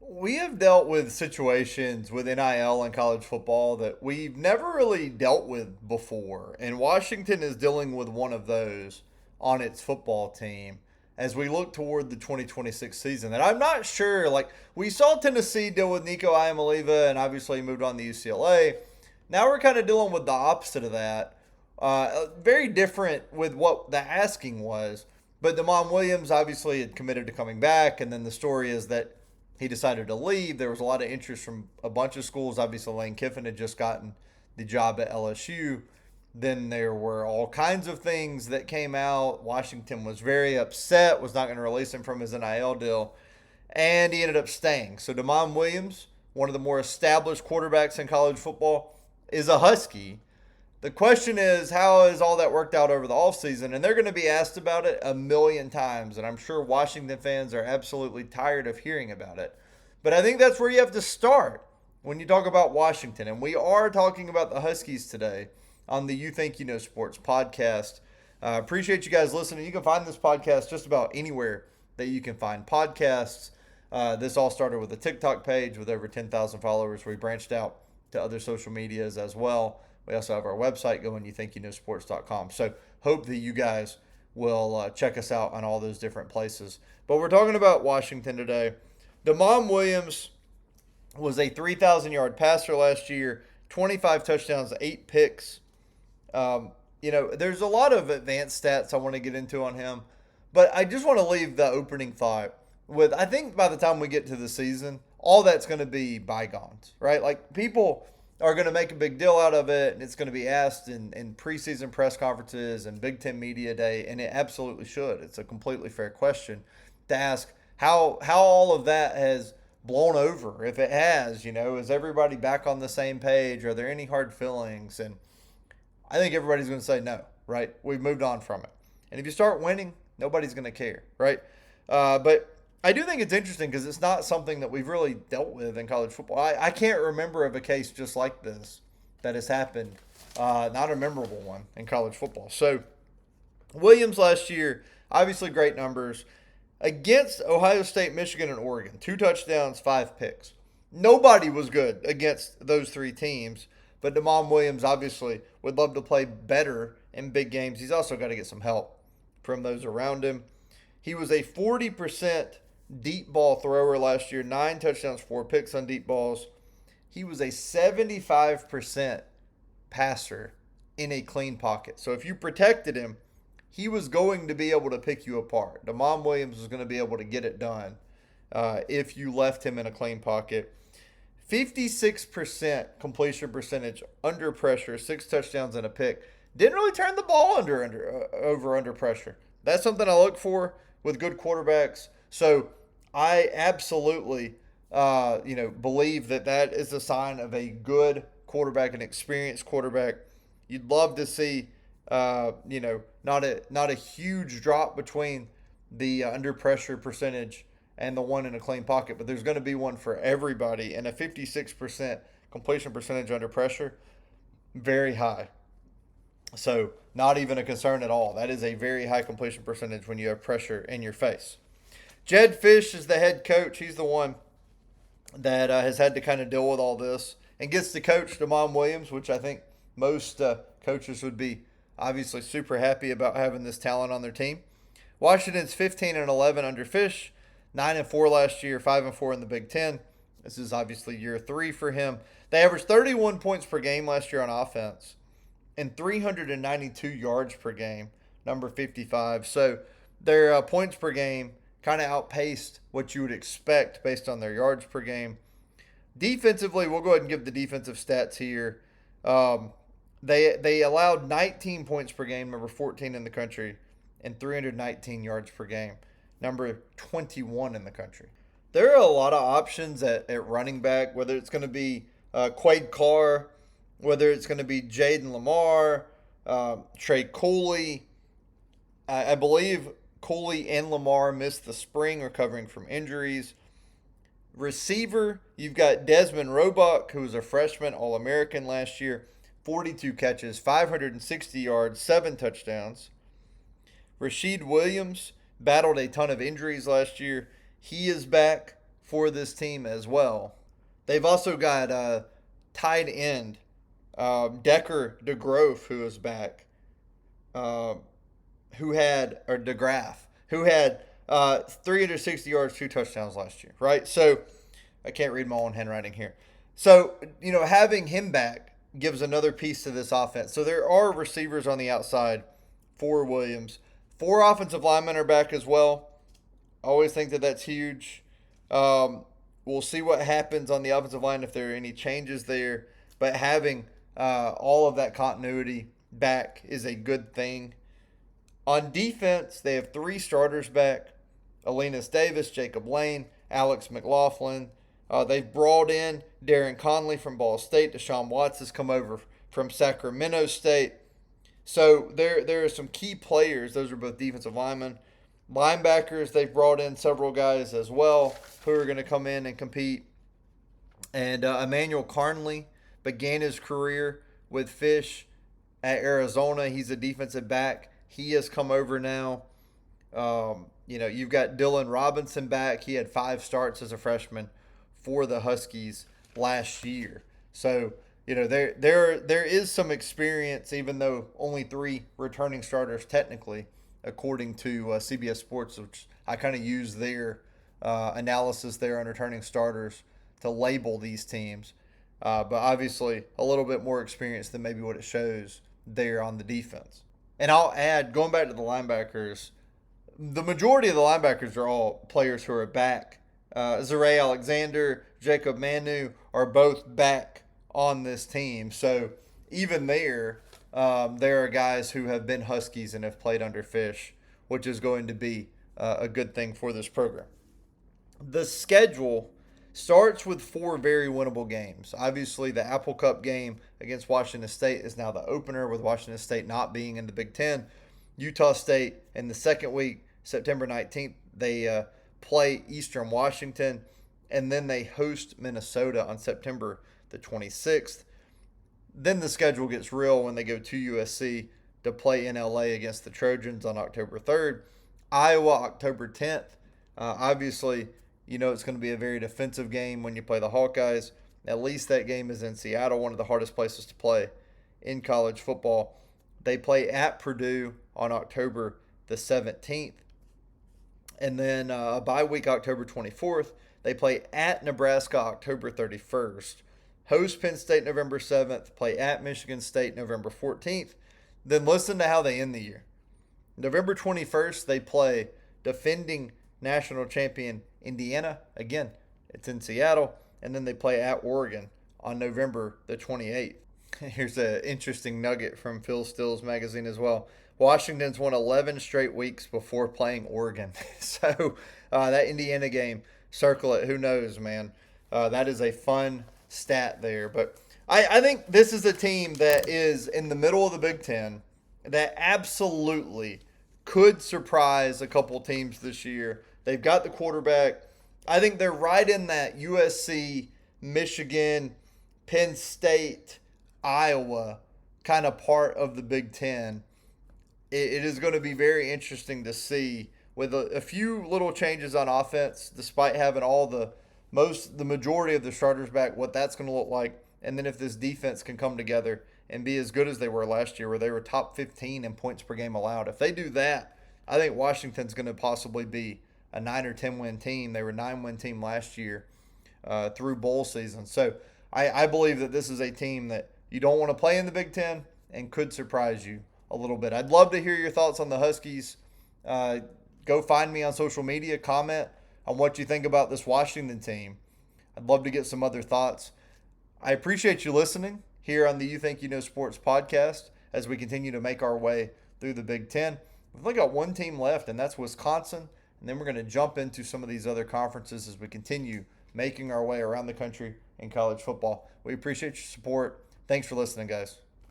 We have dealt with situations with NIL and college football that we've never really dealt with before. And Washington is dealing with one of those on its football team as we look toward the 2026 season. And I'm not sure, like, we saw Tennessee deal with Nico Iamaleava and obviously moved on to UCLA. Now we're kind of dealing with the opposite of that. Very different with what the asking was. But Damon Williams obviously had committed to coming back. And then the story is that he decided to leave. There was a lot of interest from a bunch of schools. Obviously, Lane Kiffin had just gotten the job at LSU. Then there were all kinds of things that came out. Washington was very upset, was not going to release him from his NIL deal, and he ended up staying. So Damon Williams, one of the more established quarterbacks in college football, is a Husky. The question is, how has all that worked out over the offseason? And they're going to be asked about it a million times. And I'm sure Washington fans are absolutely tired of hearing about it. But I think that's where you have to start when you talk about Washington. And we are talking about the Huskies today on the You Think You Know Sports podcast. Appreciate you guys listening. You can find this podcast just about anywhere that you can find podcasts. This all started with a TikTok page with over 10,000 followers. We branched out to other social medias as well. We also have our website going, youthinkyouknowsports.com. So hope that you guys will check us out on all those different places. But we're talking about Washington today. Damon Williams was a 3,000-yard passer last year, 25 touchdowns, 8 picks. There's a lot of advanced stats I want to get into on him. But I just want to leave the opening thought with, I think by the time we get to the season, all that's going to be bygones, right? Like, people are going to make a big deal out of it, and it's going to be asked in preseason press conferences and Big Ten Media Day, and it absolutely should. It's a completely fair question to ask how all of that has blown over. If it has, is everybody back on the same page? Are there any hard feelings? And I think everybody's going to say no, right? We've moved on from it. And if you start winning, nobody's going to care, right? But I do think it's interesting because it's not something that we've really dealt with in college football. I can't remember of a case just like this that has happened, not a memorable one in college football. So, Williams last year, obviously great numbers. Against Ohio State, Michigan, and Oregon, 2 touchdowns, 5 picks. Nobody was good against those 3 teams, but Damon Williams obviously would love to play better in big games. He's also got to get some help from those around him. He was a 40% deep ball thrower last year, 9 touchdowns, 4 picks on deep balls. He was a 75% passer in a clean pocket. So if you protected him, he was going to be able to pick you apart. Damon Williams was going to be able to get it done if you left him in a clean pocket. 56% completion percentage under pressure, 6 touchdowns and a pick. Didn't really turn the ball under pressure. That's something I look for with good quarterbacks. So I absolutely, believe that is a sign of a good quarterback, an experienced quarterback. You'd love to see, not a huge drop between the under pressure percentage and the one in a clean pocket, but there's going to be one for everybody. And a 56% completion percentage under pressure, very high. So not even a concern at all. That is a very high completion percentage when you have pressure in your face. Jed Fish is the head coach. He's the one that has had to kind of deal with all this and gets to coach Damon Williams, which I think most coaches would be obviously super happy about having this talent on their team. Washington's 15-11 under Fish, 9-4 last year, 5-4 in the Big Ten. This is obviously year 3 for him. They averaged 31 points per game last year on offense and 392 yards per game, number 55. So their points per game kind of outpaced what you would expect based on their yards per game. Defensively, we'll go ahead and give the defensive stats here. They allowed 19 points per game, number 14 in the country, and 319 yards per game, number 21 in the country. There are a lot of options at running back, whether it's going to be Quade Carr, whether it's going to be Jaden Lamar, Trey Cooley. I believe Cooley and Lamar missed the spring recovering from injuries. Receiver, you've got Desmond Roebuck, who was a freshman All-American last year, 42 catches, 560 yards, 7 touchdowns. Rasheed Williams battled a ton of injuries last year. He is back for this team as well. They've also got tight end Decker DeGroff, who is back, uh, or DeGraff, who had 360 yards, 2 touchdowns last year, right? So I can't read my own handwriting here. So, having him back gives another piece to this offense. So there are receivers on the outside for Williams. 4 offensive linemen are back as well. I always think that that's huge. We'll see what happens on the offensive line if there are any changes there. But having all of that continuity back is a good thing. On defense, they have 3 starters back: Alenus Davis, Jacob Lane, Alex McLaughlin. They've brought in Darren Conley from Ball State. Deshaun Watts has come over from Sacramento State. So there are some key players. Those are both defensive linemen. Linebackers, they've brought in several guys as well who are going to come in and compete. And Emmanuel Carnley began his career with Fish at Arizona. He's a defensive back. He has come over now. You've got Dylan Robinson back. He had 5 starts as a freshman for the Huskies last year. So, there is some experience, even though only 3 returning starters technically, according to CBS Sports, which I kind of use their analysis there on returning starters to label these teams. But obviously a little bit more experience than maybe what it shows there on the defense. And I'll add, going back to the linebackers, the majority of the linebackers are all players who are back. Zaire Alexander, Jacob Manu are both back on this team. So even there are guys who have been Huskies and have played under Fish, which is going to be a good thing for this program. The schedule starts with 4 very winnable games. Obviously, the Apple Cup game against Washington State is now the opener, with Washington State not being in the Big Ten. Utah State in the second week, September 19th, they play Eastern Washington, and then they host Minnesota on September the 26th. Then the schedule gets real when they go to USC to play in LA against the Trojans on October 3rd. Iowa, October 10th. Obviously, it's going to be a very defensive game when you play the Hawkeyes. At least that game is in Seattle, one of the hardest places to play in college football. They play at Purdue on October the 17th. And then a bye week, October 24th. They play at Nebraska, October 31st. Host Penn State November 7th. Play at Michigan State November 14th. Then listen to how they end the year. November 21st, they play defending national champion Indiana. Again, it's in Seattle. And then they play at Oregon on November the 28th. Here's an interesting nugget from Phil Steele's magazine as well. Washington's won 11 straight weeks before playing Oregon. So that Indiana game, circle it. Who knows, man? That is a fun stat there. But I think this is a team that is in the middle of the Big Ten that absolutely could surprise a couple teams this year. They've got the quarterback. I think they're right in that USC, Michigan, Penn State, Iowa kind of part of the Big Ten. It is going to be very interesting to see, with a few little changes on offense, despite having the majority of the starters back, what that's going to look like. And then if this defense can come together and be as good as they were last year, where they were top 15 in points per game allowed. If they do that, I think Washington's going to possibly be a 9 or 10 win team. They were a 9-win team last year through bowl season. So I believe that this is a team that you don't want to play in the Big Ten and could surprise you a little bit. I'd love to hear your thoughts on the Huskies. Go find me on social media. Comment on what you think about this Washington team. I'd love to get some other thoughts. I appreciate you listening here on the You Think You Know Sports podcast as we continue to make our way through the Big Ten. We've only got one team left, and that's Wisconsin. And then we're going to jump into some of these other conferences as we continue making our way around the country in college football. We appreciate your support. Thanks for listening, guys.